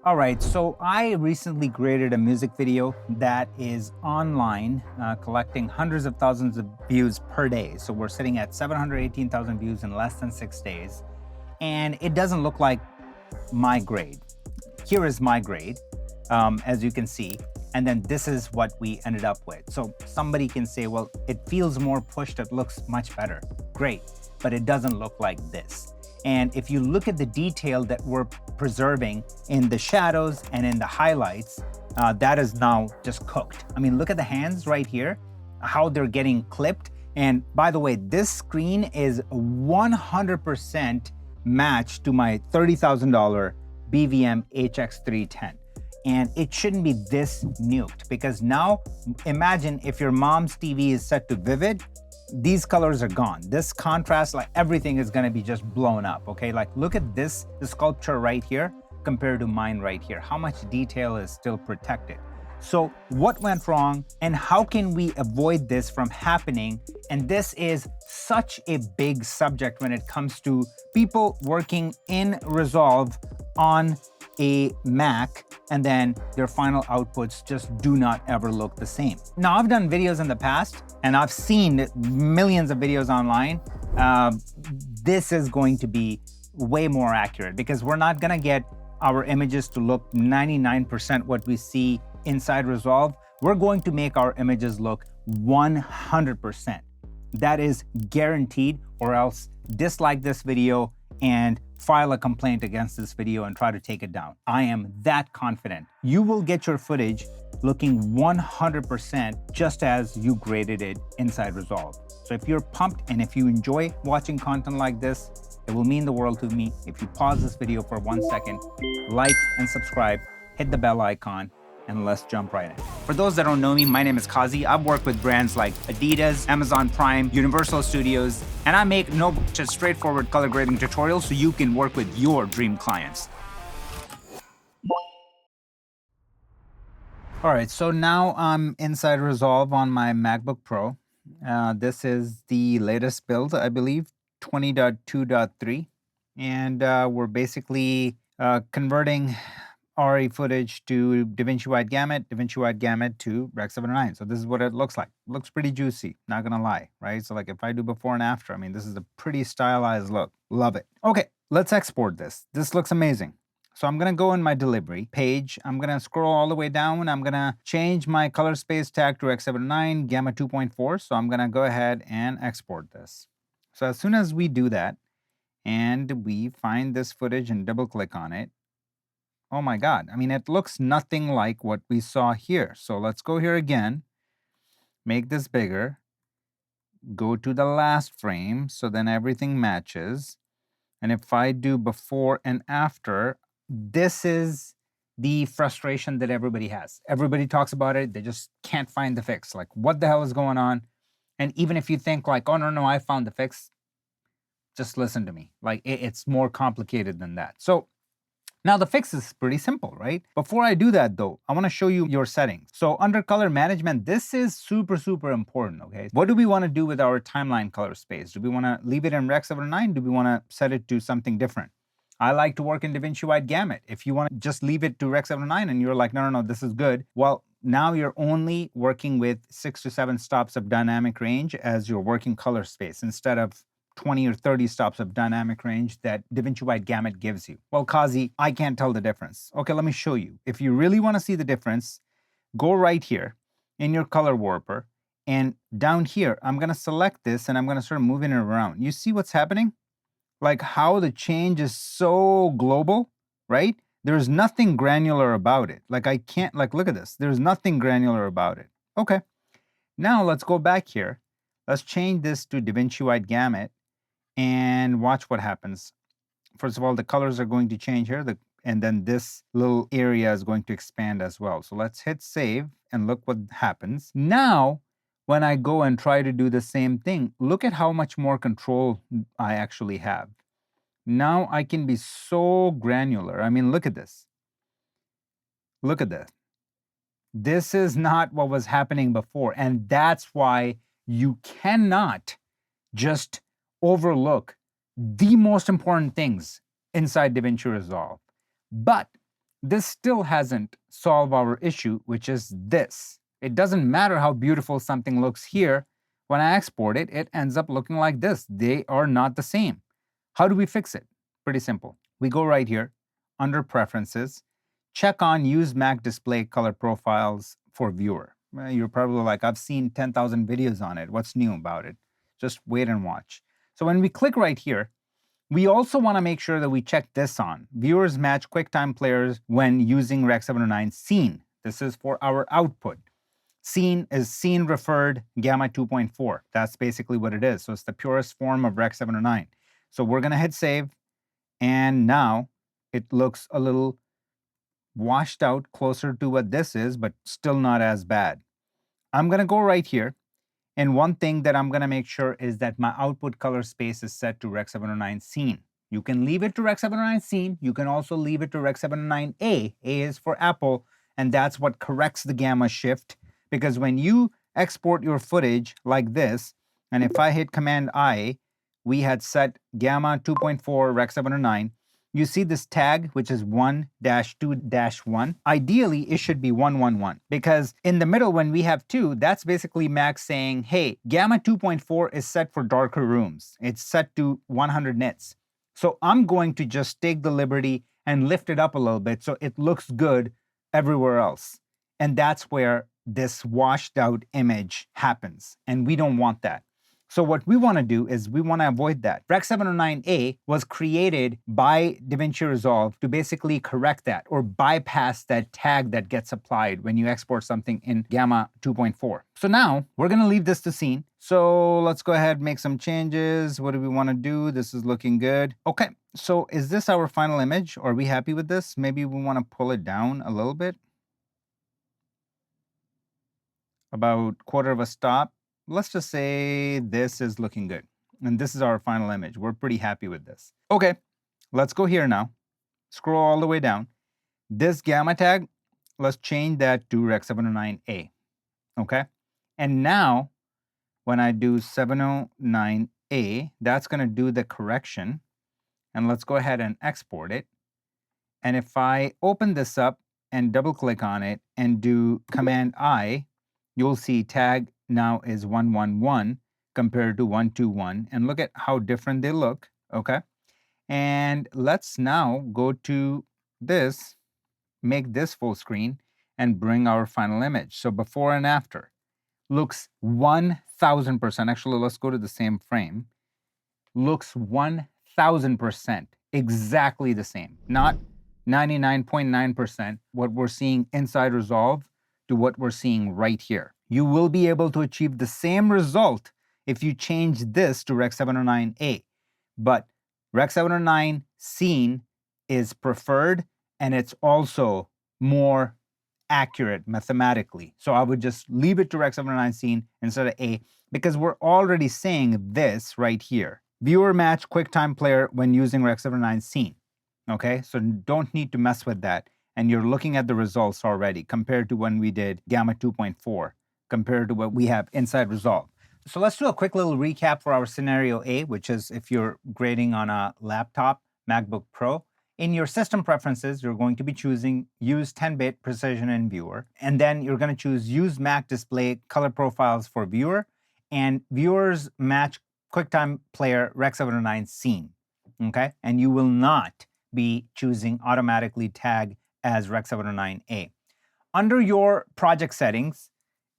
All right, so I recently created a music video that is online, collecting hundreds of thousands of views per day. So we're sitting at 718,000 views in less than 6 days. And it doesn't look like my grade. Here is my grade, as you can see. And then this is what we ended up with. So somebody can say, well, it feels more pushed, it looks much better. Great, but it doesn't look like this. And if you look at the detail that we're preserving in the shadows and in the highlights, that is now just cooked. I mean, look at the hands right here, how they're getting clipped. And by the way, this screen is 100% matched to my $30,000 BVM HX310. And it shouldn't be this nuked, because now imagine if your mom's TV is set to vivid, these colors are gone. This contrast, like everything is gonna be just blown up, okay? Like look at this, the sculpture right here compared to mine right here. How much detail is still protected? So what went wrong and how can we avoid this from happening? And this is such a big subject when it comes to people working in Resolve on a Mac, and then their final outputs just do not ever look the same. Now, I've done videos in the past and I've seen millions of videos online. This is going to be way more accurate because we're not gonna get our images to look 99% what we see inside Resolve. We're going to make our images look 100%. That is guaranteed, or else dislike this video and file a complaint against this video and try to take it down. I am that confident. You will get your footage looking 100% just as you graded it inside Resolve. So if you're pumped and if you enjoy watching content like this, it will mean the world to me if you pause this video for 1 second, like and subscribe, hit the bell icon, and let's jump right in. For those that don't know me, my name is Qazi. I've worked with brands like Adidas, Amazon Prime, Universal Studios, and I make no just straightforward color grading tutorials so you can work with your dream clients. All right, so now I'm inside Resolve on my MacBook Pro. This is the latest build, I believe, 20.2.3. And we're basically converting RE footage to DaVinci Wide Gamut to Rec 709. So this is what it looks like. Looks pretty juicy, not gonna lie, right? So like if I do before and after, I mean, this is a pretty stylized look. Love it. Okay, let's export this. This looks amazing. So I'm gonna go in my delivery page. I'm gonna scroll all the way down. I'm gonna change my color space tag to Rec 709, Gamma 2.4. So I'm gonna go ahead and export this. So as soon as we do that, and we find this footage and double click on it, oh my God, I mean, it looks nothing like what we saw here. So let's go here again, make this bigger, go to the last frame, so then everything matches. And if I do before and after, this is the frustration that everybody has. Everybody talks about it, they just can't find the fix. Like, what the hell is going on? And even if you think like, oh, no, I found the fix, just listen to me. Like, it's more complicated than that. So now the fix is pretty simple, right? Before I do that though, I wanna show you your settings. So under color management, this is super important, okay? What do we wanna do with our timeline color space? Do we wanna leave it in Rec 709? Do we wanna set it to something different? I like to work in DaVinci Wide Gamut. If you wanna just leave it to Rec 709 and you're like, no, this is good. Well, now you're only working with 6 to 7 stops of dynamic range as your working color space instead of 20 or 30 stops of dynamic range that DaVinci Wide Gamut gives you. Well, Qazi, I can't tell the difference. Okay, let me show you. If you really want to see the difference, go right here in your color warper, and down here, I'm going to select this and I'm going to start moving it around. You see what's happening? Like how the change is so global, right? There's nothing granular about it. Like I can't, like, look at this. There's nothing granular about it. Okay, now let's go back here. Let's change this to DaVinci Wide Gamut. And watch what happens. First of all, the colors are going to change here, and then this little area is going to expand as well. So let's hit save and look what happens. Now, when I go and try to do the same thing, look at how much more control I actually have. Now I can be so granular. I mean, look at this. Look at this. This is not what was happening before. And that's why you cannot just overlook the most important things inside DaVinci Resolve. But this still hasn't solved our issue, which is this. It doesn't matter how beautiful something looks here. When I export it, it ends up looking like this. They are not the same. How do we fix it? Pretty simple. We go right here, under Preferences, check on Use Mac Display Color Profiles for Viewer. You're probably like, I've seen 10,000 videos on it. What's new about it? Just wait and watch. So when we click right here, we also want to make sure that we check this on. Viewers match QuickTime players when using Rec 709 Scene. This is for our output. Scene is Scene Referred Gamma 2.4. That's basically what it is. So it's the purest form of Rec 709. So we're going to hit save. And now it looks a little washed out, closer to what this is, but still not as bad. I'm going to go right here. And one thing that I'm going to make sure is that my output color space is set to Rec 709 Scene. You can leave it to Rec 709 Scene. You can also leave it to Rec 709A. A is for Apple, and that's what corrects the gamma shift. Because when you export your footage like this, and if I hit Command I, we had set gamma 2.4 Rec 709. You see this tag, which is 1-2-1. Ideally, it should be 111 because in the middle, when we have 2, that's basically Mac saying, hey, gamma 2.4 is set for darker rooms. It's set to 100 nits. So I'm going to just take the liberty and lift it up a little bit so it looks good everywhere else. And that's where this washed out image happens. And we don't want that. So what we want to do is we want to avoid that. Rec 709A was created by DaVinci Resolve to basically correct that or bypass that tag that gets applied when you export something in Gamma 2.4. So now we're going to leave this to Scene. So let's go ahead and make some changes. What do we want to do? This is looking good. Okay, so is this our final image? Are we happy with this? Maybe we want to pull it down a little bit. About quarter of a stop. Let's just say this is looking good. And this is our final image. We're pretty happy with this. Okay, let's go here now. Scroll all the way down. This gamma tag, let's change that to Rec 709A. Okay? And now, when I do 709A, that's going to do the correction. And let's go ahead and export it. And if I open this up and double click on it and do Command I, you'll see tag now is 111 compared to 121. And look at how different they look, okay? And let's now go to this, make this full screen, and bring our final image. So before and after looks 1000%. Actually, let's go to the same frame. Looks 1000% exactly the same, not 99.9% what we're seeing inside Resolve to what we're seeing right here. You will be able to achieve the same result if you change this to Rec 709A. But Rec 709 Scene is preferred, and it's also more accurate mathematically. So I would just leave it to Rec 709 Scene instead of A, because we're already saying this right here. Viewer match QuickTime player when using Rec 709 Scene. Okay, so don't need to mess with that. And you're looking at the results already compared to when we did Gamma 2.4, compared to what we have inside Resolve. So let's do a quick little recap for our scenario A, which is if you're grading on a laptop, MacBook Pro. In your system preferences, you're going to be choosing Use 10-bit Precision in Viewer. And then you're going to choose Use Mac Display Color Profiles for Viewer. And Viewers match QuickTime Player Rec 709 Scene. Okay? And you will not be choosing automatically tag as Rec 709A. Under your project settings,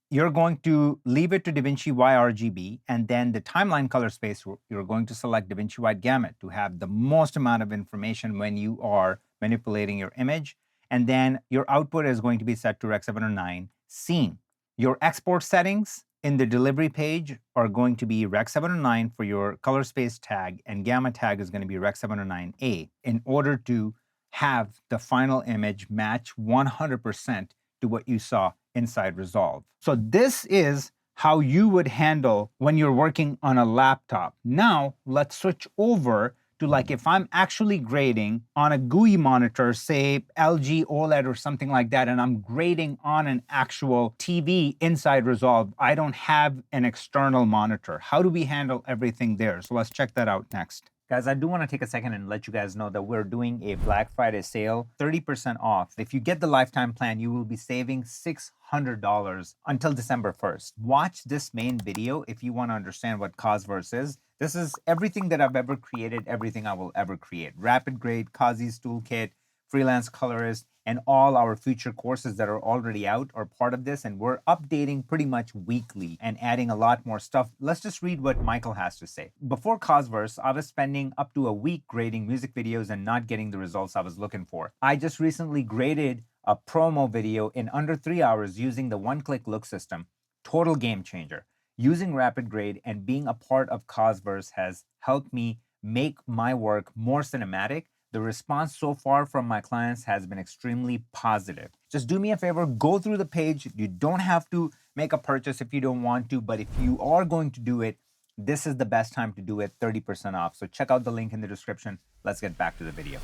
you're going to leave it to DaVinci YRGB, and then the timeline color space, you're going to select DaVinci Wide Gamut to have the most amount of information when you are manipulating your image. And then your output is going to be set to Rec 709 Scene. Your export settings in the delivery page are going to be Rec 709 for your color space tag, and gamma tag is going to be Rec 709A in order to have the final image match 100% to what you saw inside Resolve. So this is how you would handle when you're working on a laptop. Now, let's switch over to like if I'm actually grading on a GUI monitor, say LG OLED or something like that, and I'm grading on an actual TV inside Resolve. I don't have an external monitor. How do we handle everything there? So let's check that out next. Guys, I do want to take a second and let you guys know that we're doing a Black Friday sale, 30% off. If you get the lifetime plan, you will be saving $600 until December 1st. Watch this main video if you want to understand what Cosverse is. This is everything that I've ever created, everything I will ever create. RapidGrade, Qazi's Toolkit, Freelance Colorist, and all our future courses that are already out are part of this, and we're updating pretty much weekly and adding a lot more stuff. Let's just read what Michael has to say. Before Cosverse, I was spending up to a week grading music videos and not getting the results I was looking for. I just recently graded a promo video in under 3 hours using the one-click look system. Total game changer. Using RapidGrade and being a part of Cosverse has helped me make my work more cinematic. The response so far from my clients has been extremely positive. Just do me a favor, go through the page. You don't have to make a purchase if you don't want to, but if you are going to do it, this is the best time to do it, 30% off. So check out the link in the description. Let's get back to the video.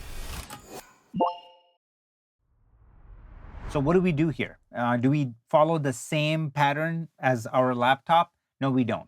So what do we do here? Do we follow the same pattern as our laptop? No, we don't.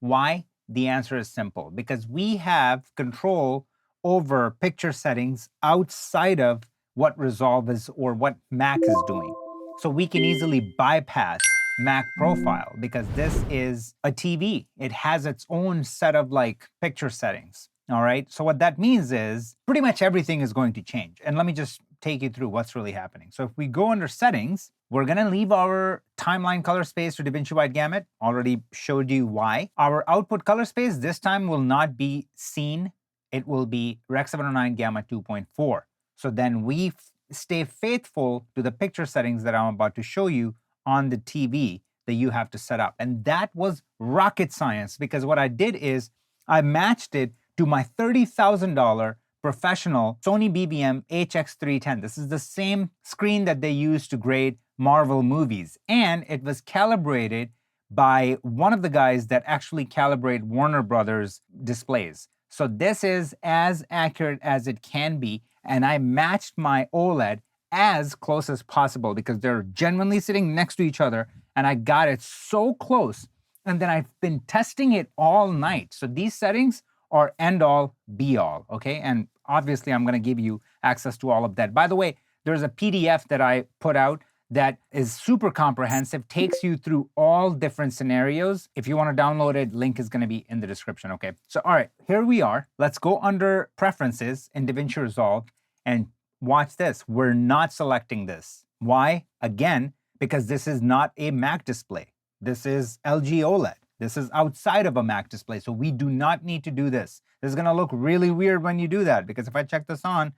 Why? The answer is simple. Because we have control over picture settings outside of what Resolve is or what Mac is doing. So we can easily bypass Mac profile because this is a TV. It has its own set of like picture settings. All right. So what that means is pretty much everything is going to change. And let me just take you through what's really happening. So if we go under settings, we're gonna leave our timeline color space to DaVinci Wide Gamut. Already showed you why. Our output color space this time will not be scene. It will be Rec. 709 Gamma 2.4. So then we stay faithful to the picture settings that I'm about to show you on the TV that you have to set up. And that was rocket science because what I did is I matched it to my $30,000 professional Sony BBM HX310. This is the same screen that they use to grade Marvel movies. And it was calibrated by one of the guys that actually calibrate Warner Brothers displays. So this is as accurate as it can be. And I matched my OLED as close as possible because they're genuinely sitting next to each other. And I got it so close. And then I've been testing it all night. So these settings are end all be all, okay? And obviously I'm gonna give you access to all of that. By the way, there's a PDF that I put out that is super comprehensive, takes you through all different scenarios. If you wanna download it, link is gonna be in the description, okay? So all right, here we are. Let's go under Preferences in DaVinci Resolve and watch this. We're not selecting this. Why? Again, because this is not a Mac display. This is LG OLED. This is outside of a Mac display, so we do not need to do this. This is gonna look really weird when you do that, because if I check this on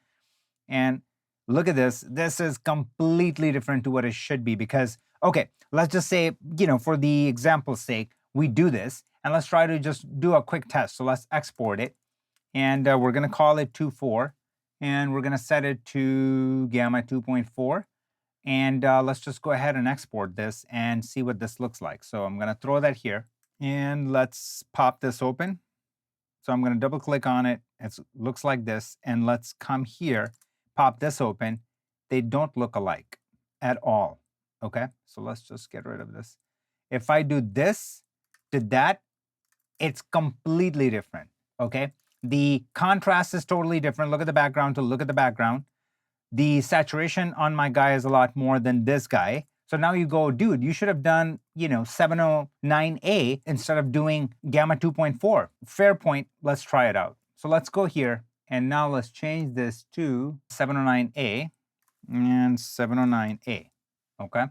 and look at this, this is completely different to what it should be because, okay, let's just say, for the example's sake, we do this, and let's try to just do a quick test. So let's export it, and we're gonna call it 2.4, and we're gonna set it to Gamma 2.4. And let's just go ahead and export this and see what this looks like. So I'm gonna throw that here. And let's pop this open. So I'm going to double click on it. It looks like this. And let's come here, pop this open. They don't look alike at all. Okay, so let's just get rid of this. If I do this to that, it's completely different. Okay, the contrast is totally different. Look at the background to look at the background. The saturation on my guy is a lot more than this guy. So now you go, dude, you should have done, 709A instead of doing Gamma 2.4. Fair point. Let's try it out. So let's go here. And now let's change this to 709A and 709A. Okay.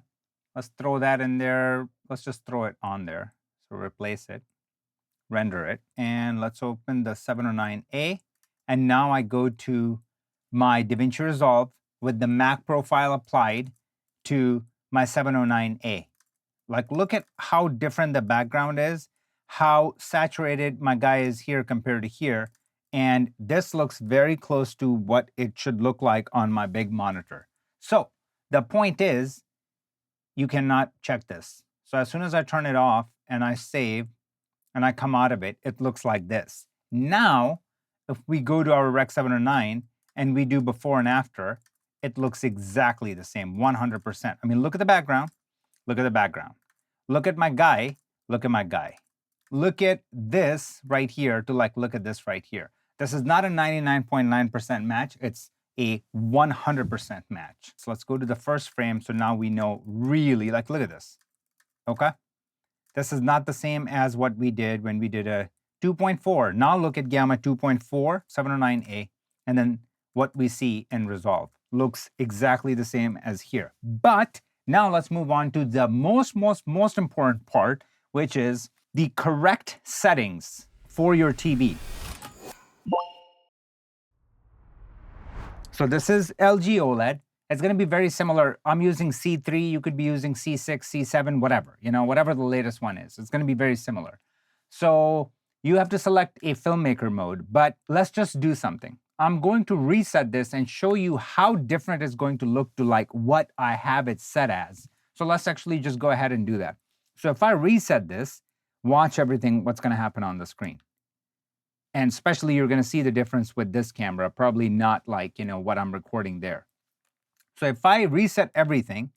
Let's throw that in there. Let's just throw it on there. So replace it, render it. And let's open the 709A. And now I go to my DaVinci Resolve with the Mac profile applied to my 709A. Like, look at how different the background is, how saturated my guy is here compared to here. And this looks very close to what it should look like on my big monitor. So the point is, you cannot check this. So as soon as I turn it off and I save and I come out of it, it looks like this. Now, if we go to our Rec. 709 and we do before and after, it looks exactly the same, 100%. I mean, look at the background, look at the background. Look at my guy, look at my guy. Look at this right here to look at this right here. This is not a 99.9% match. It's a 100% match. So let's go to the first frame. So now we know really, like, look at this, okay? This is not the same as what we did when we did a 2.4. Now look at gamma 2.4, 709A, and then what we see in Resolve. Looks exactly the same as here. But now let's move on to the most important part, which is the correct settings for your TV. So this is LG OLED. It's going to be very similar. I'm using C3. You could be using C6, C7, whatever, whatever the latest one is. It's going to be very similar. So you have to select a filmmaker mode, but let's just do something. I'm going to reset this and show you how different it's going to look to like what I have it set as. So let's actually just go ahead and do that. So if I reset this, watch everything, what's going to happen on the screen. And especially you're going to see the difference with this camera, probably not like, what I'm recording there. So if I reset everything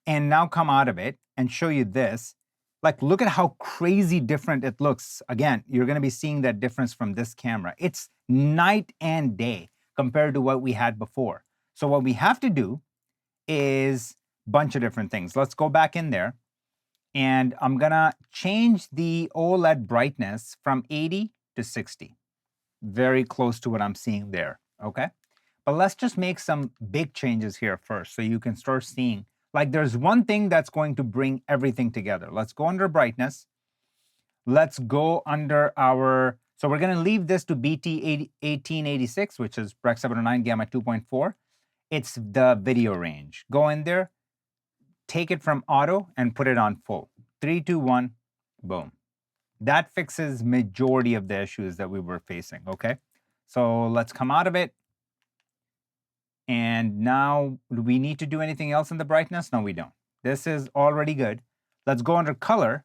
and now come out of it and show you this, like look at how crazy different it looks. Again, you're going to be seeing that difference from this camera. It's night and day compared to what we had before. So what we have to do is a bunch of different things. Let's go back in there and I'm going to change the OLED brightness from 80 to 60. Very close to what I'm seeing there, okay? But let's just make some big changes here first so you can start seeing, like there's one thing that's going to bring everything together. Let's go under brightness. Let's go under so we're going to leave this to BT 1886, which is Rec 709 Gamma 2.4. It's the video range. Go in there, take it from auto and put it on full. 3, 2, 1, boom. That fixes majority of the issues that we were facing, okay? So let's come out of it. And now, do we need to do anything else in the brightness? No, we don't. This is already good. Let's go under color.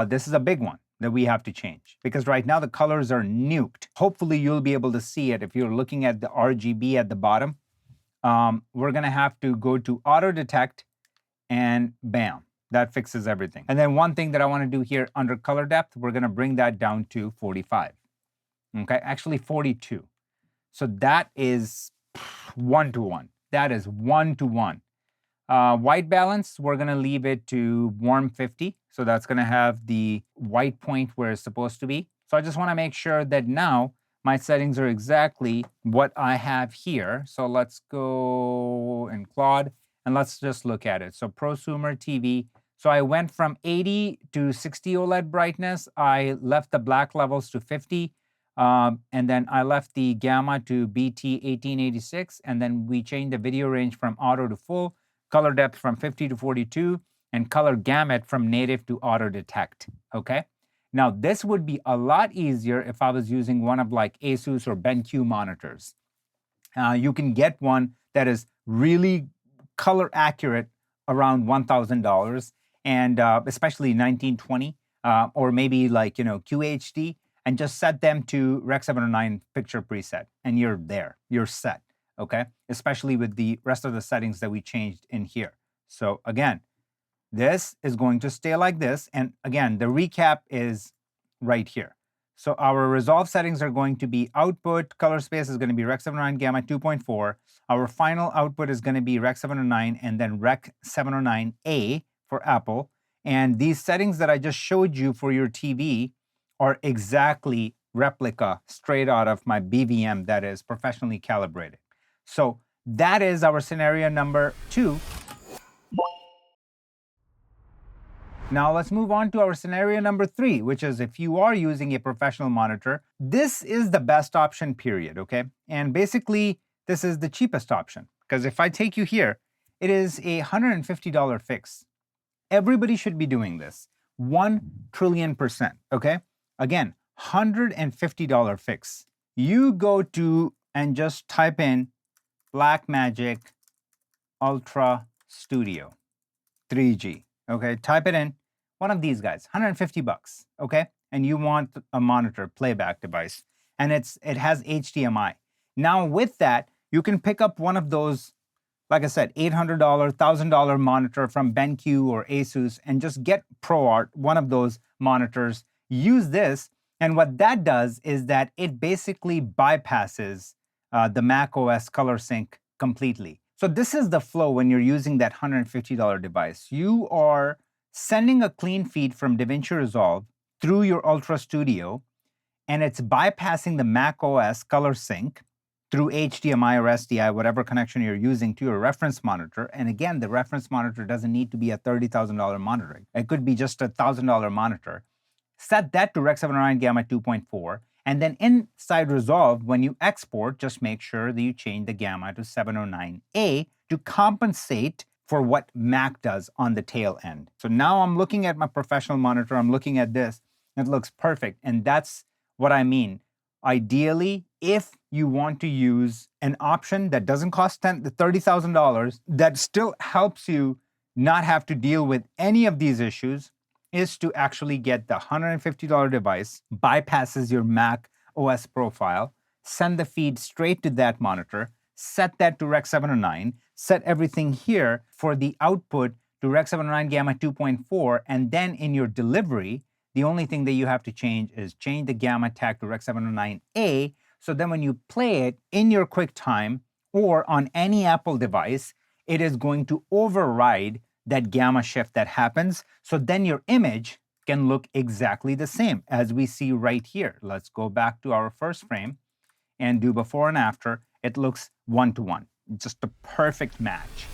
This is a big one that we have to change because right now the colors are nuked. Hopefully you'll be able to see it if you're looking at the RGB at the bottom. We're gonna have to go to auto detect and bam, that fixes everything. And then one thing that I wanna do here under color depth, we're gonna bring that down to 45. Okay, actually 42. So that is 1-to-1. That is 1-to-1. White balance, we're going to leave it to warm 50. So that's going to have the white point where it's supposed to be. So I just want to make sure that now my settings are exactly what I have here. So let's go in Claude and let's just look at it. So prosumer TV. So I went from 80 to 60 OLED brightness. I left the black levels to 50. And then I left the gamma to BT 1886, and then we changed the video range from auto to full, color depth from 50 to 42, and color gamut from native to auto detect, okay? Now, this would be a lot easier if I was using one of like Asus or BenQ monitors. You can get one that is really color accurate around $1,000, and especially 1920, or maybe like, QHD, and just set them to Rec 709 picture preset, and you're there, you're set, okay? Especially with the rest of the settings that we changed in here. So again, this is going to stay like this, and again, the recap is right here. So our Resolve settings are going to be output, color space is going to be Rec 709 Gamma 2.4. Our final output is going to be Rec 709 and then Rec 709A for Apple. And these settings that I just showed you for your TV are exactly replica straight out of my BVM that is professionally calibrated. So that is our scenario number 2. Now let's move on to our scenario number 3, which is if you are using a professional monitor, this is the best option, period, okay? And basically, this is the cheapest option, because if I take you here, it is a $150 fix. Everybody should be doing this, 1 trillion %, okay? Again, $150 fix. You go to and just type in Blackmagic Ultra Studio 3G, okay? Type it in, one of these guys, 150 bucks, okay? And you want a monitor playback device, and it has HDMI. Now with that, you can pick up one of those, like I said, $800, $1,000 monitor from BenQ or Asus, and just get ProArt, one of those monitors. Use this And what that does is that it basically bypasses the Mac OS color sync completely. So this is the flow when you're using that $150 device. You are sending a clean feed from DaVinci Resolve through your Ultra Studio, and it's bypassing the Mac OS color sync through HDMI or SDI, whatever connection you're using, to your reference monitor. And again, the reference monitor doesn't need to be a $30,000 monitor. It could be just a $1,000 monitor. Set that to Rec 709 Gamma 2.4, and then inside Resolve, when you export, just make sure that you change the Gamma to 709A to compensate for what Mac does on the tail end. So now I'm looking at my professional monitor, I'm looking at this, it looks perfect, and that's what I mean. Ideally, if you want to use an option that doesn't cost $30,000, that still helps you not have to deal with any of these issues, is to actually get the $150 device, bypasses your Mac OS profile, send the feed straight to that monitor, set that to Rec 709, set everything here for the output to Rec 709 Gamma 2.4, and then in your delivery, the only thing that you have to change is change the Gamma tag to Rec 709A, so then when you play it in your QuickTime or on any Apple device, it is going to override that gamma shift that happens. So then your image can look exactly the same as we see right here. Let's go back to our first frame and do before and after. It looks 1-to-1, just a perfect match.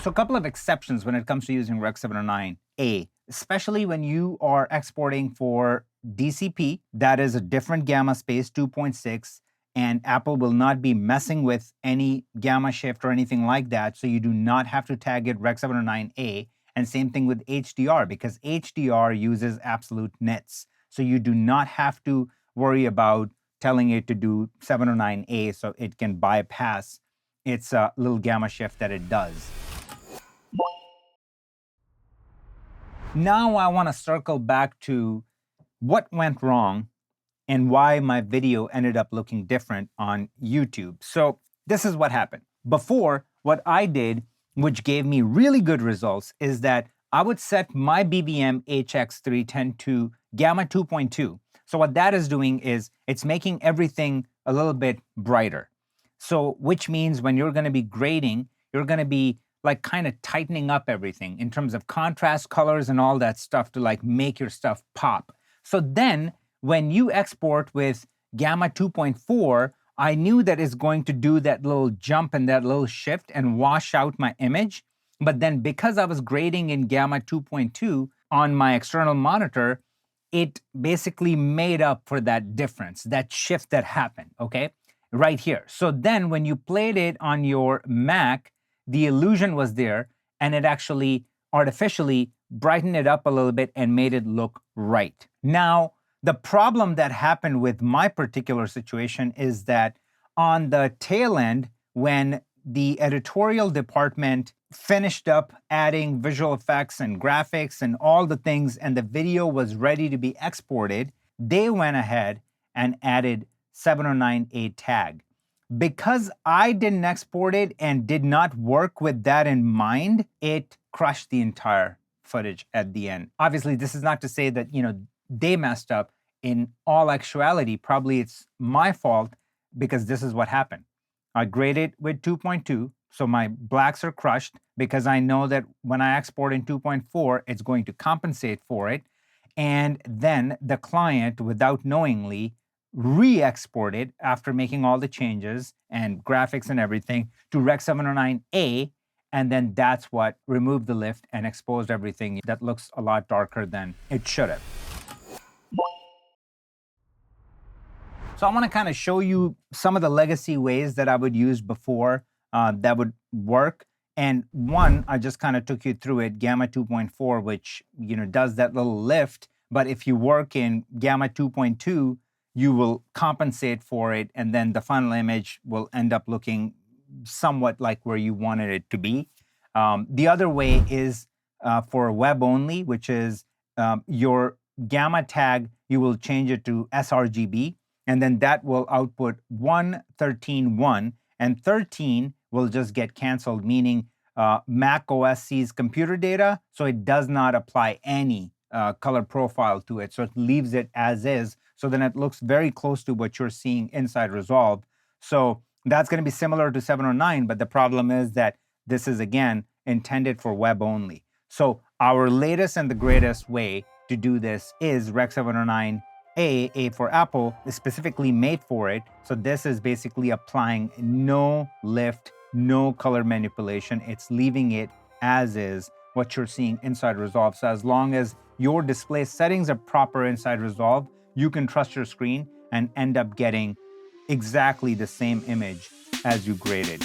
So a couple of exceptions when it comes to using Rec 709A, especially when you are exporting for DCP, that is a different gamma space, 2.6, and Apple will not be messing with any gamma shift or anything like that, so you do not have to tag it Rec 709A. And same thing with HDR, because HDR uses absolute nits. So you do not have to worry about telling it to do 709A so it can bypass its little gamma shift that it does. Now I want to circle back to what went wrong and why my video ended up looking different on YouTube. So this is what happened. Before, what I did, which gave me really good results, is that I would set my BBM HX310 to Gamma 2.2. So what that is doing is it's making everything a little bit brighter. So which means when you're going to be grading, you're going to be like kind of tightening up everything in terms of contrast, colors, and all that stuff to like make your stuff pop. So then when you export with Gamma 2.4, I knew that it's going to do that little jump and that little shift and wash out my image. But then because I was grading in Gamma 2.2 on my external monitor, it basically made up for that difference, that shift that happened, okay? Right here. So then when you played it on your Mac, the illusion was there, and it actually artificially brightened it up a little bit and made it look right. Now, the problem that happened with my particular situation is that on the tail end, when the editorial department finished up adding visual effects and graphics and all the things, and the video was ready to be exported, they went ahead and added 709A tag. Because I didn't export it and did not work with that in mind, it crushed the entire footage at the end. Obviously, this is not to say that, they messed up. In all actuality, probably it's my fault because this is what happened. I graded with 2.2, so my blacks are crushed because I know that when I export in 2.4, it's going to compensate for it. And then the client, without knowingly, re-exported after making all the changes and graphics and everything to Rec 709A, and then that's what removed the lift and exposed everything that looks a lot darker than it should have. So I want to kind of show you some of the legacy ways that I would use before that would work. And one, I just kind of took you through it, Gamma 2.4, which does that little lift. But if you work in Gamma 2.2, you will compensate for it, and then the final image will end up looking somewhat like where you wanted it to be. The other way is for web only, which is your gamma tag, you will change it to sRGB, and then that will output 1.13.1, and 13 will just get canceled, meaning Mac OS sees computer data, so it does not apply any color profile to it. So it leaves it as is. So then it looks very close to what you're seeing inside Resolve. So that's going to be similar to 709, but the problem is that this is, again, intended for web only. So our latest and the greatest way to do this is Rec 709A, A for Apple, is specifically made for it. So this is basically applying no lift, no color manipulation. It's leaving it as is, what you're seeing inside Resolve. So as long as your display settings are proper inside Resolve, you can trust your screen and end up getting exactly the same image as you graded.